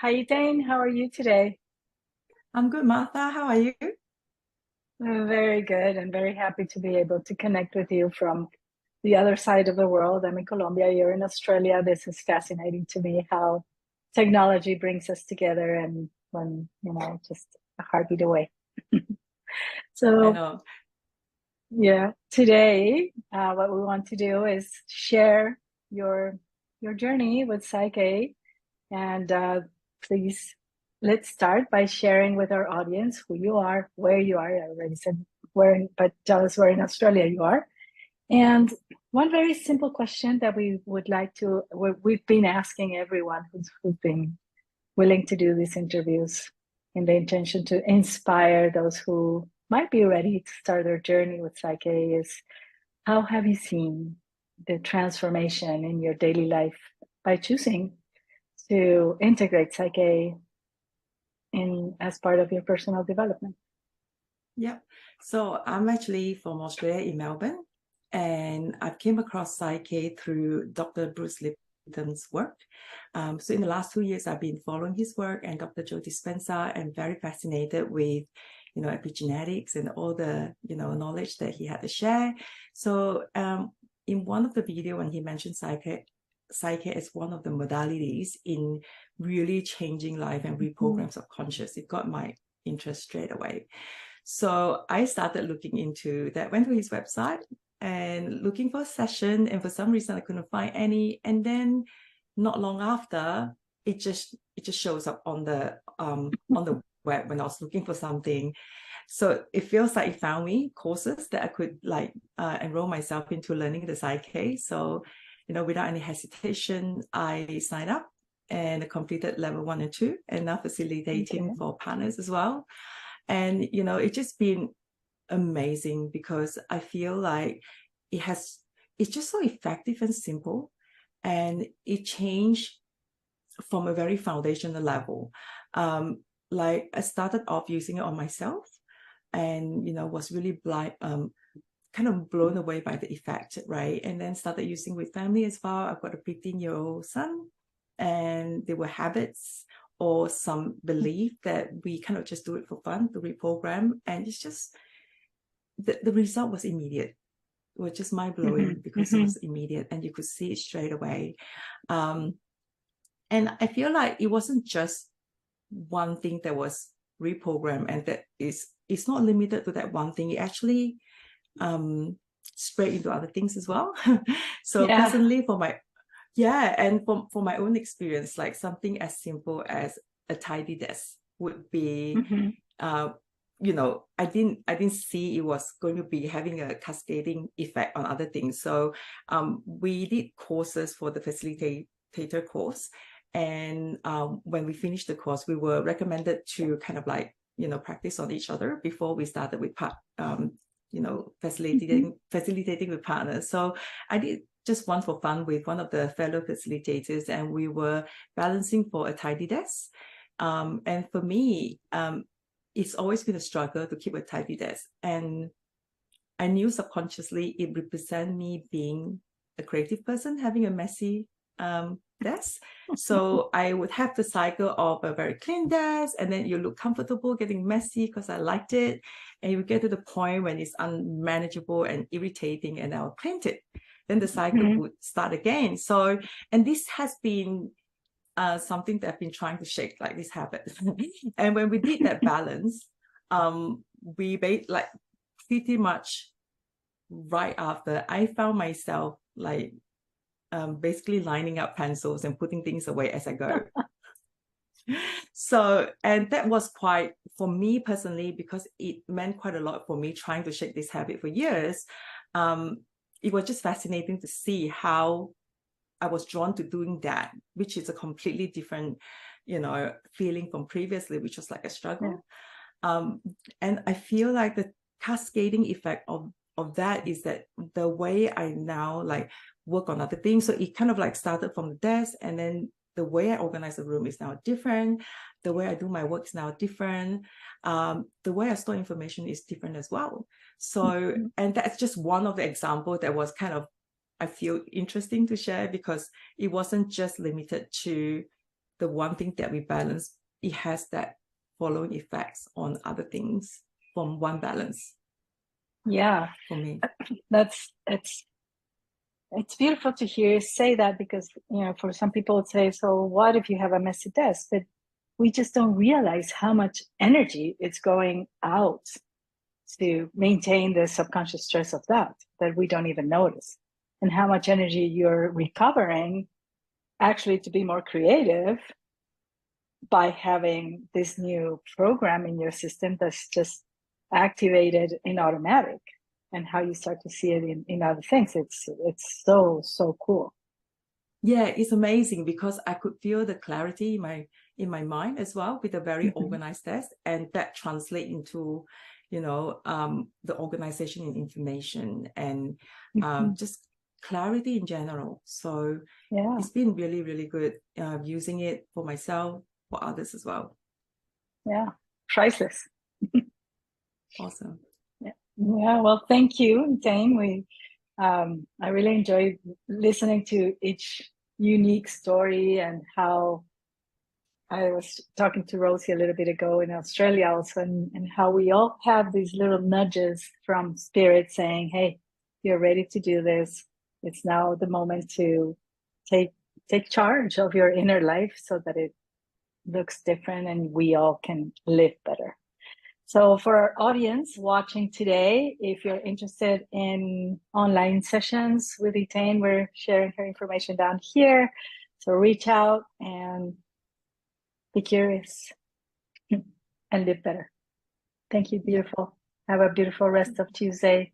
Hi, Eetane. How are you today? I'm good, Martha. How are you? Very good, and very happy to be able to connect with you from the other side of the world. I'm in Colombia, you're in Australia. This is fascinating to me how technology brings us together and when, just a heartbeat away. I So, know. yeah, today, what we want to do is share your your journey with Psych-K. And please, let's start by sharing with our audience who you are, where you are. I already said where, but tell us where in Australia you are. And one very simple question that we would like to, we've been asking everyone who's been willing to do these interviews in the intention to inspire those who might be ready to start their journey with Psych-K is how have you seen the transformation in your daily life by choosing to integrate Psych-K in as part of your personal development? Yep. So I'm actually from Australia in Melbourne, and I came across PSYCH-K through Dr. Bruce Lipton's work. So in the last 2 years, I've been following his work and Dr. Joe Dispenza, and very fascinated with, epigenetics and all the, knowledge that he had to share. So in one of the video when he mentioned Psyche is one of the modalities in really changing life and reprogram subconscious. It got my interest straight away. So I started looking into that, went to his website and looking for a session. And for some reason, I couldn't find any. And then not long after, it just shows up on the web when I was looking for something. So it feels like it found me courses that I could enroll myself into learning the Psyche. So, without any hesitation, I signed up and completed level 1 and 2, and now facilitating for partners as well. And, it's just been amazing because I feel like it's just so effective and simple, and it changed from a very foundational level. Like I started off using it on myself and, was really kind of blown away by the effect, right? And then started using with family as well. I've got a 15-year-old son, and there were habits or some belief that we kind of just do it for fun to reprogram. And it's just, the result was immediate. It was just mind-blowing because it was immediate and you could see it straight away. And I feel like it wasn't just one thing that was reprogrammed, and that it's not limited to that one thing. It actually spread into other things as well. So personally, and for my own experience, like something as simple as a tidy desk would be, I didn't see it was going to be having a cascading effect on other things. So we did courses for the facilitator course. And when we finished the course, we were recommended to kind of practice on each other before we started with facilitating with partners. So I did just one for fun with one of the fellow facilitators, and we were balancing for a tidy desk. And for me, it's always been a struggle to keep a tidy desk. And I knew subconsciously it represented me being a creative person, having a messy desk. So I would have the cycle of a very clean desk, and then you look comfortable getting messy because I liked it. And you get to the point when it's unmanageable and irritating, and I'll paint it. Then the cycle would start again. So, and this has been something that I've been trying to shake, like this habit. And when we did that balance, we made pretty much right after, I found myself basically lining up pencils and putting things away as I go. So, and that was quite, for me personally, because it meant quite a lot for me trying to shake this habit for years. It was just fascinating to see how I was drawn to doing that, which is a completely different, feeling from previously, which was like a struggle. And I feel like the cascading effect of that is that the way I now work on other things. So it kind of started from the desk, and then the way I organize the room is now different. The way I do my work is now different. The way I store information is different as well. So, and that's just one of the examples that was kind of, I feel interesting to share, because it wasn't just limited to the one thing that we balance, it has that following effects on other things from one balance. Yeah, for me. It's beautiful to hear you say that, because, you know, for some people it's say, so what if you have a messy desk? But we just don't realize how much energy it's going out to maintain the subconscious stress of that we don't even notice, and how much energy you're recovering actually to be more creative by having this new program in your system that's just activated in automatic, and how you start to see it in other things. It's so cool. Yeah, it's amazing, because I could feel the clarity in my mind as well, with a very organized desk, and that translate into, you know, the organization in information, and just clarity in general. So yeah, it's been really, really good using it for myself, for others as well. Yeah, priceless. Awesome. Yeah, well, thank you, Eetane. I really enjoyed listening to each unique story, and how I was talking to Rosie a little bit ago in Australia also, and how we all have these little nudges from spirit saying, hey, you're ready to do this. It's now the moment to take charge of your inner life, so that it looks different and we all can live better. So for our audience watching today, if you're interested in online sessions with Eetane, we're sharing her information down here. So reach out and be curious and live better. Thank you, beautiful. Have a beautiful rest of Tuesday.